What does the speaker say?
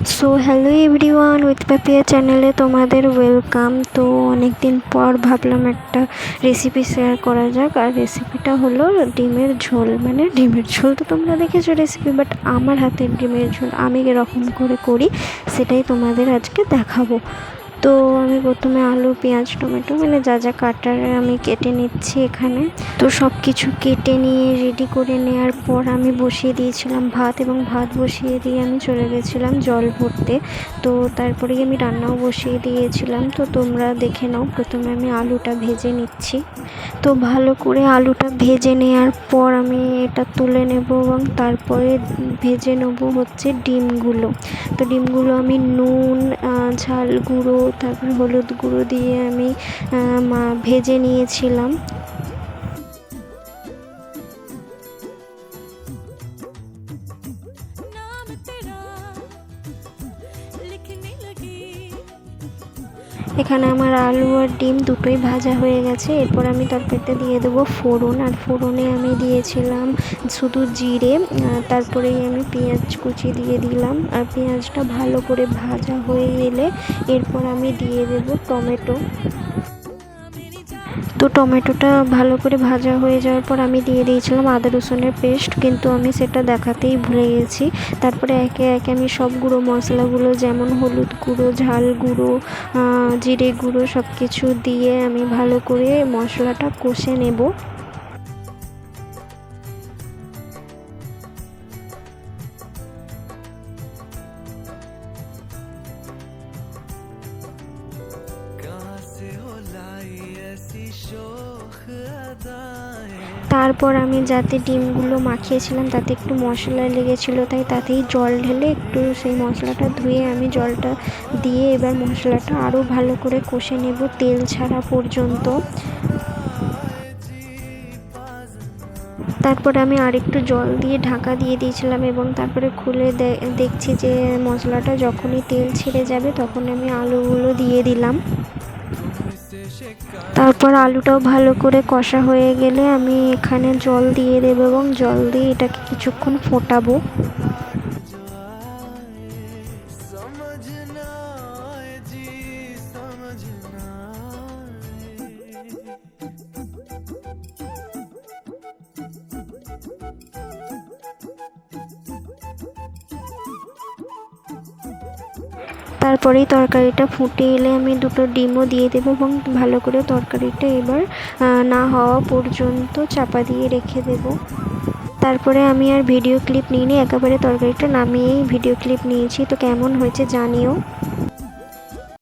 So hello everyone, with Papiya চ্যানেলে তোমাদের welcome. তো অনেক দিন পর ভাবলাম একটা রেসিপি শেয়ার করা যাক। আর রেসিপিটা হলো ডিমের ঝোল। মানে ডিমের ঝোল তো তোমরা দেখেছো রেসিপি, বাট আমার হাতের ডিমের ঝোল আমি এরকম করে করি সেটাই তোমাদের আজকে দেখাবো। তো আমি প্রথমে আলু, পেঁয়াজ, টমেটো মানে যা যা কাটার আমি কেটে নিচ্ছি এখানে। তো সব কিছু কেটে নিয়ে রেডি করে নেওয়ার পর আমি বসিয়ে দিয়েছিলাম ভাত, এবং ভাত বসিয়ে দিয়ে আমি চলে গেছিলাম জল ভরতে। তো তারপরেই আমি রান্নাও বসিয়ে দিয়েছিলাম। তো তোমরা দেখে নাও, প্রথমে আমি আলুটা ভেজে নিচ্ছি। তো ভালো করে আলুটা ভেজে নেওয়ার পর আমি এটা তুলে নেব, এবং তারপরে ভেজে নেব হচ্ছে ডিমগুলো। তো ডিমগুলো আমি নুন, ঝাল গুঁড়ো, তারপরে হলুদ গুঁড়ো দিয়ে আমি ভেজে নিয়েছিলাম। এখানে আমার আলু আর ডিম দুটোই ভাজা হয়ে গেছে। এরপর আমি তরকারিতে দিয়ে দেবো ফোড়ন, আর ফোড়নে আমি দিয়েছিলাম শুধু জিরে। তারপরেই আমি পেঁয়াজ কুচি দিয়ে দিলাম, আর পেঁয়াজটা ভালো করে ভাজা হয়ে এলে এরপর আমি দিয়ে দেবো টমেটো। তো টমেটোটা ভালো করে ভাজা হয়ে যাওয়ার পর আমি দিয়ে দিয়েছিলাম আদা রসুনের পেস্ট, কিন্তু আমি সেটা দেখাতেই ভুলে গেছি। তারপরে একে একে আমি সব গুঁড়ো মশলাগুলো, যেমন হলুদ গুঁড়ো, ঝাল গুঁড়ো, জিরে গুঁড়ো সব কিছু দিয়ে আমি ভালো করে মশলাটা কষে নেব। তারপর আমি যাতে ডিমগুলো মাখিয়েছিলাম তাতে একটু মশলা লেগেছিলো, তাই তাতেই জল ঢেলে একটু সেই মশলাটা ধুয়ে আমি জলটা দিয়ে এবার মশলাটা আরও ভালো করে কষে নেব তেল ছাড়া পর্যন্ত। তারপরে আমি আরেকটু জল দিয়ে ঢাকা দিয়ে দিয়েছিলাম, এবং তারপরে খুলে দেখছি যে মশলাটা যখনই তেল ছেড়ে যাবে তখন আমি আলুগুলো দিয়ে দিলাম। তারপর আলুটাও ভালো করে কষা হয়ে গেলে আমি এখানে জল দিয়ে দেবো, এবং জল দিয়ে এটাকে কিছুক্ষণ ফোটাবো। তারপরেই তরকারিটা ফুটে এলে আমি দুটো ডিমও দিয়ে দেবো, এবং ভালো করে তরকারিটা এবার না হওয়া পর্যন্ত চাপা দিয়ে রেখে দেব। তারপরে আমি আর ভিডিও ক্লিপ নিইনি, একেবারে তরকারিটা নামিয়েই ভিডিও ক্লিপ নিয়েছি। তো কেমন হয়েছে জানিও।